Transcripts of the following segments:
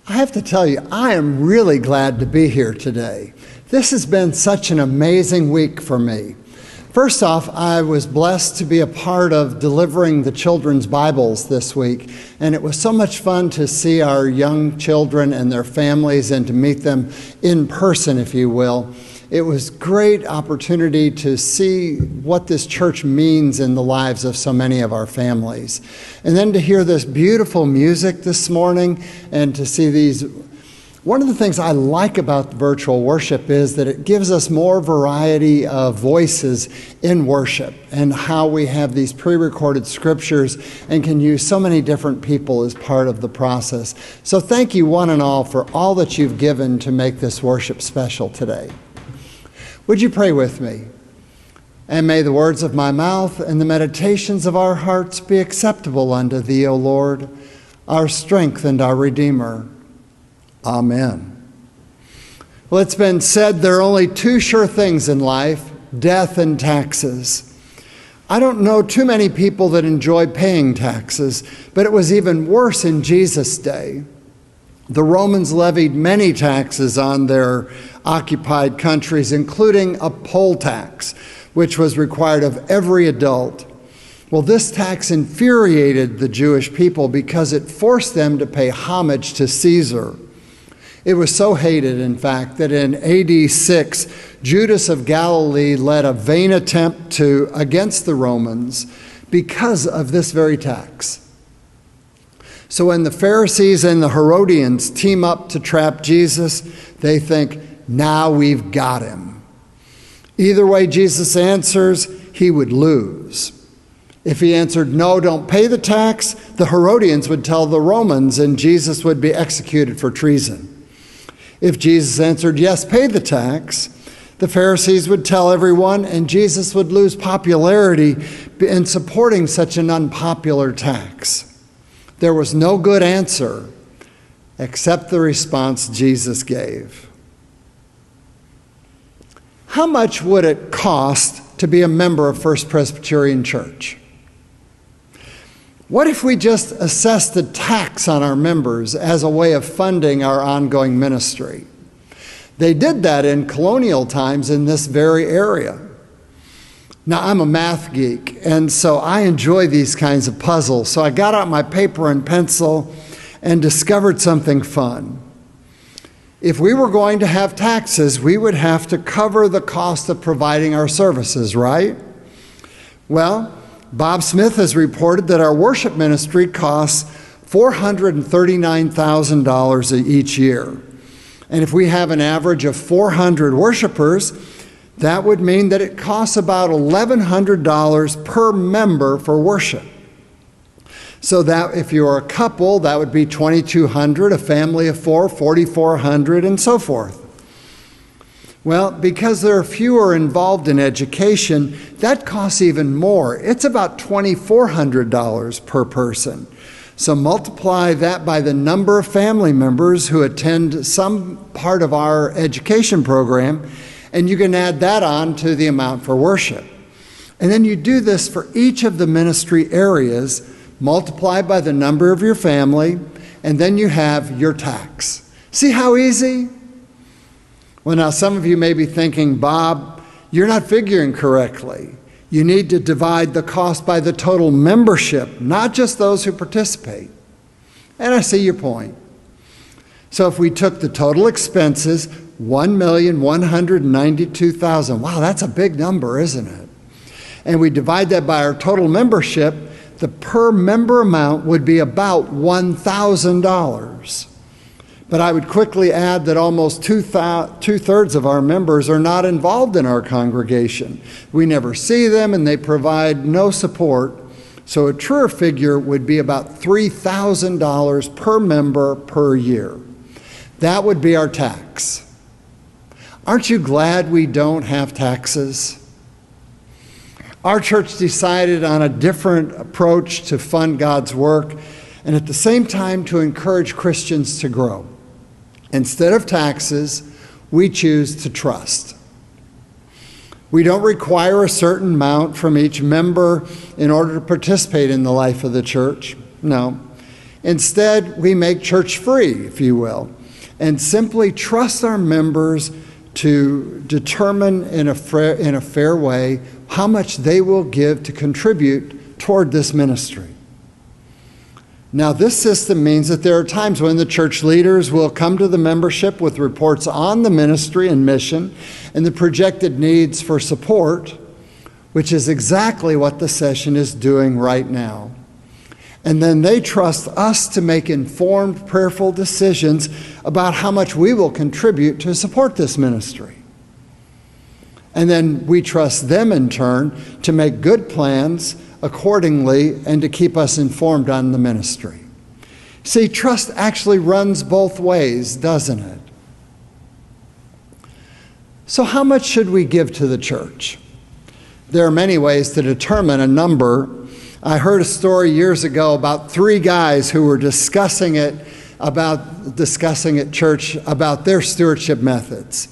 I have to tell you, I am really glad to be here today. This has been such an amazing week for me. First off, I was blessed to be a part of delivering the children's Bibles this week, and it was so much fun to see our young children and their families and to meet them in person, if you will. It was a great opportunity to see what this church means in the lives of so many of our families. And then to hear this beautiful music this morning and to see these. One of the things I like about virtual worship is that it gives us more variety of voices in worship and how we have these pre-recorded scriptures and can use so many different people as part of the process. So thank you one and all for all that you've given to make this worship special today. Would you pray with me? And may the words of my mouth and the meditations of our hearts be acceptable unto thee, O Lord, our strength and our Redeemer. Amen. Well, it's been said there are only two sure things in life, death and taxes. I don't know too many people that enjoy paying taxes, but it was even worse in Jesus' day. The Romans levied many taxes on their occupied countries, including a poll tax, which was required of every adult. Well, this tax infuriated the Jewish people because it forced them to pay homage to Caesar. It was so hated, in fact, that in AD 6, Judas of Galilee led a vain attempt against the Romans because of this very tax. So when the Pharisees and the Herodians team up to trap Jesus, they think, now we've got him. Either way Jesus answers, he would lose. If he answered, no, don't pay the tax, the Herodians would tell the Romans and Jesus would be executed for treason. If Jesus answered, yes, pay the tax, the Pharisees would tell everyone and Jesus would lose popularity in supporting such an unpopular tax. There was no good answer except the response Jesus gave. How much would it cost to be a member of First Presbyterian Church? What if we just assessed the tax on our members as a way of funding our ongoing ministry? They did that in colonial times in this very area. Now, I'm a math geek, and so I enjoy these kinds of puzzles. So I got out my paper and pencil and discovered something fun. If we were going to have taxes, we would have to cover the cost of providing our services, right? Well, Bob Smith has reported that our worship ministry costs $439,000 each year. And if we have an average of 400 worshipers, that would mean that it costs about $1,100 per member for worship. So that if you're a couple, that would be $2,200, a family of four, $4,400, and so forth. Well, because there are fewer involved in education, that costs even more. It's about $2,400 per person. So multiply that by the number of family members who attend some part of our education program, and you can add that on to the amount for worship. And then you do this for each of the ministry areas, multiply by the number of your family, and then you have your tax. See how easy? Well, now some of you may be thinking, Bob, you're not figuring correctly. You need to divide the cost by the total membership, not just those who participate. And I see your point. So if we took the total expenses, $1,192,000. Wow, that's a big number, isn't it? And we divide that by our total membership, the per member amount would be about $1,000. But I would quickly add that almost two-thirds of our members are not involved in our congregation. We never see them and they provide no support. So a truer figure would be about $3,000 per member per year. That would be our tax. Aren't you glad we don't have taxes? Our church decided on a different approach to fund God's work and at the same time to encourage Christians to grow. Instead of taxes, we choose to trust. We don't require a certain amount from each member in order to participate in the life of the church. No. Instead, we make church free, if you will, and simply trust our members to determine in a fair way how much they will give to contribute toward this ministry. Now, this system means that there are times when the church leaders will come to the membership with reports on the ministry and mission and the projected needs for support, which is exactly what the session is doing right now. And then they trust us to make informed, prayerful decisions about how much we will contribute to support this ministry. And then we trust them in turn to make good plans accordingly and to keep us informed on the ministry. See, trust actually runs both ways, doesn't it? So how much should we give to the church? There are many ways to determine a number. I heard a story years ago about 3 guys who were discussing at church about their stewardship methods.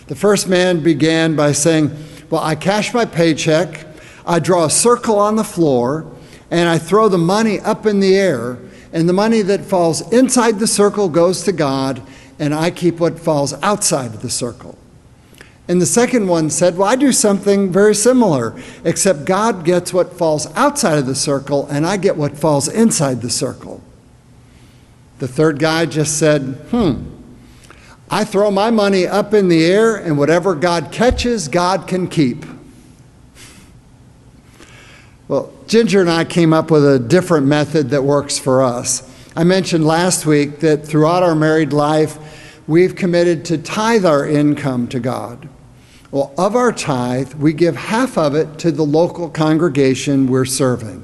The first man began by saying, well, I cash my paycheck, I draw a circle on the floor, and I throw the money up in the air, and the money that falls inside the circle goes to God, and I keep what falls outside of the circle. And the second one said, well, I do something very similar, except God gets what falls outside of the circle, and I get what falls inside the circle. The third guy just said, I throw my money up in the air, and whatever God catches, God can keep. Well, Ginger and I came up with a different method that works for us. I mentioned last week that throughout our married life, we've committed to tithe our income to God. Well, of our tithe, we give half of it to the local congregation we're serving.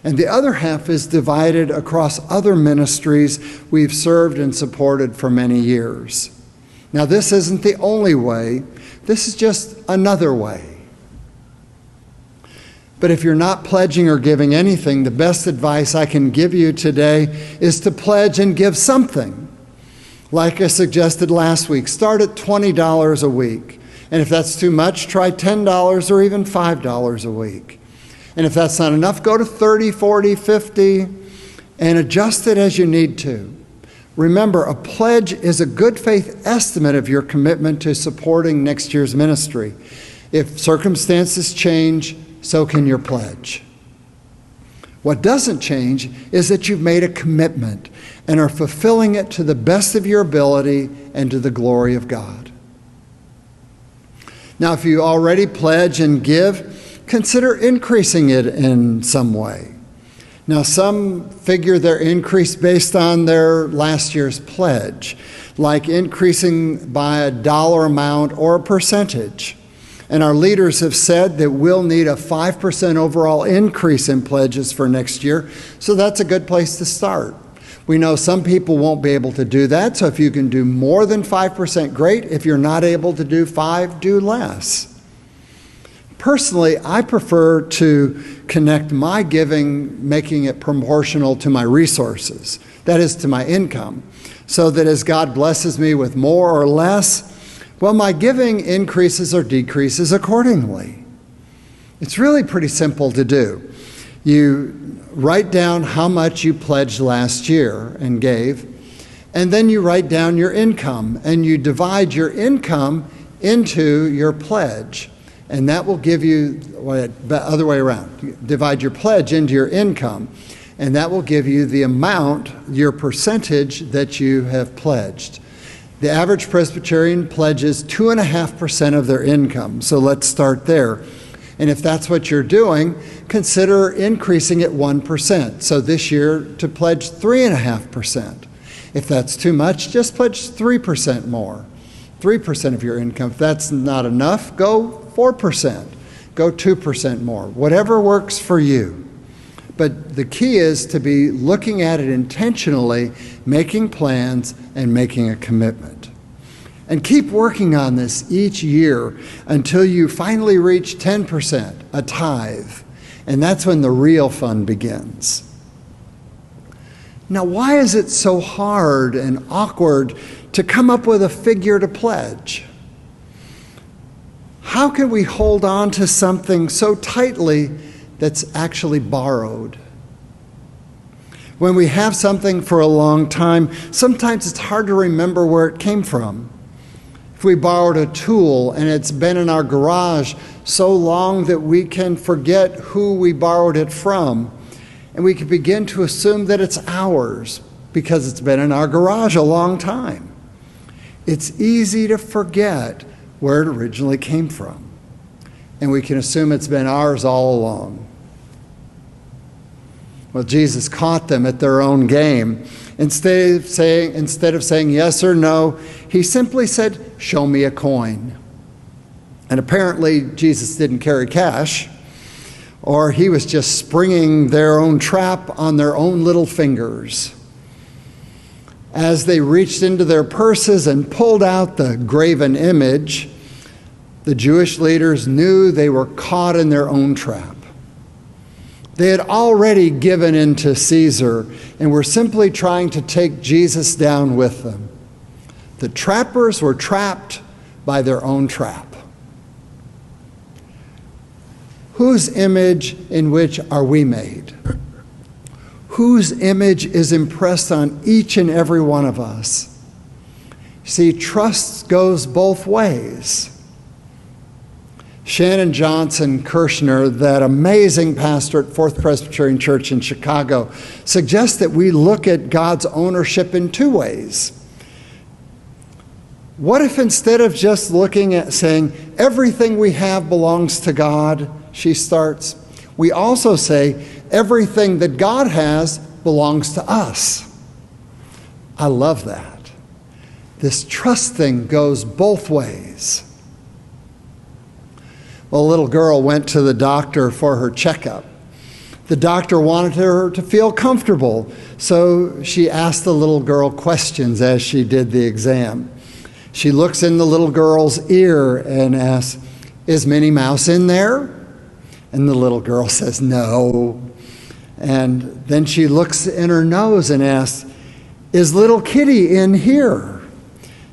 And the other half is divided across other ministries we've served and supported for many years. Now, this isn't the only way. This is just another way. But if you're not pledging or giving anything, the best advice I can give you today is to pledge and give something. Like I suggested last week, start at $20 a week. And if that's too much, try $10 or even $5 a week. And if that's not enough, go to 30, 40, 50, and adjust it as you need to. Remember, a pledge is a good faith estimate of your commitment to supporting next year's ministry. If circumstances change, so can your pledge. What doesn't change is that you've made a commitment and are fulfilling it to the best of your ability and to the glory of God. Now, if you already pledge and give, consider increasing it in some way. Now, some figure their increase based on their last year's pledge, like increasing by a dollar amount or a percentage. And our leaders have said that we'll need a 5% overall increase in pledges for next year, so that's a good place to start. We know some people won't be able to do that, so if you can do more than 5%, great. If you're not able to do 5%, do less. Personally, I prefer to connect my giving, making it proportional to my resources, that is, to my income, so that as God blesses me with more or less, well, my giving increases or decreases accordingly. It's really pretty simple to do. You write down how much you pledged last year and gave, and then you write down your income, and you divide your income into your pledge. And that will give you, the other way around, divide your pledge into your income, and that will give you the amount, your percentage that you have pledged. The average Presbyterian pledges 2.5% of their income, so let's start there. And if that's what you're doing, consider increasing it 1%. So this year to pledge 3.5%. If that's too much, just pledge 3% more, 3% of your income. If that's not enough, go 4%, go 2% more, whatever works for you. But the key is to be looking at it intentionally, making plans, and making a commitment. And keep working on this each year until you finally reach 10%, a tithe. And that's when the real fun begins. Now, why is it so hard and awkward to come up with a figure to pledge? How can we hold on to something so tightly that's actually borrowed? When we have something for a long time, sometimes it's hard to remember where it came from. If we borrowed a tool and it's been in our garage so long that we can forget who we borrowed it from, and we can begin to assume that it's ours because it's been in our garage a long time. It's easy to forget where it originally came from, and we can assume it's been ours all along. Well, Jesus caught them at their own game. Instead of saying yes or no, he simply said, "Show me a coin." And apparently Jesus didn't carry cash, or he was just springing their own trap on their own little fingers. As they reached into their purses and pulled out the graven image, the Jewish leaders knew they were caught in their own trap. They had already given in to Caesar and were simply trying to take Jesus down with them. The trappers were trapped by their own trap. Whose image in which are we made? Whose image is impressed on each and every one of us? See, trust goes both ways. Shannon Johnson Kirshner, that amazing pastor at Fourth Presbyterian Church in Chicago, suggests that we look at God's ownership in two ways. What if instead of just looking at saying, everything we have belongs to God, she starts, we also say, everything that God has belongs to us. I love that. This trust thing goes both ways. Well, a little girl went to the doctor for her checkup. The doctor wanted her to feel comfortable, so she asked the little girl questions as she did the exam. She looks in the little girl's ear and asks, "Is Minnie Mouse in there?" And the little girl says, "No." And then she looks in her nose and asks, "Is little Kitty in here?"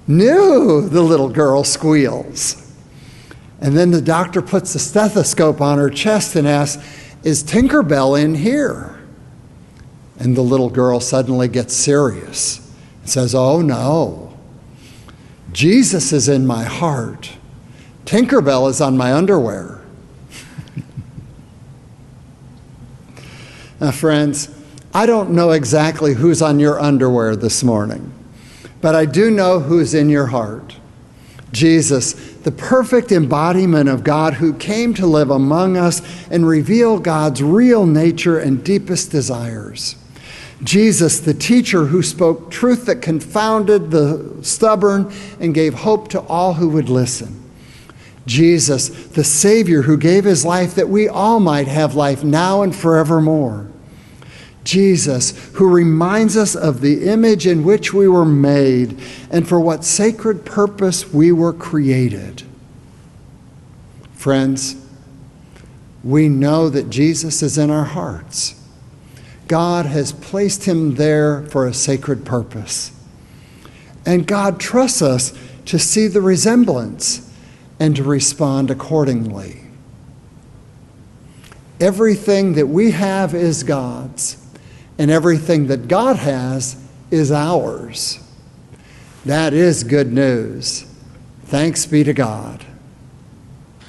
"No," the little girl squeals. And then the doctor puts the stethoscope on her chest and asks, "Is Tinkerbell in here?" And the little girl suddenly gets serious and says, "Oh no, Jesus is in my heart. Tinkerbell is on my underwear." Now, friends, I don't know exactly who's on your underwear this morning, but I do know who's in your heart. Jesus, the perfect embodiment of God who came to live among us and reveal God's real nature and deepest desires. Jesus, the teacher who spoke truth that confounded the stubborn and gave hope to all who would listen. Jesus, the Savior who gave his life that we all might have life now and forevermore. Jesus, who reminds us of the image in which we were made and for what sacred purpose we were created. Friends, we know that Jesus is in our hearts. God has placed him there for a sacred purpose. And God trusts us to see the resemblance and to respond accordingly. Everything that we have is God's, and everything that God has is ours. That is good news. Thanks be to God.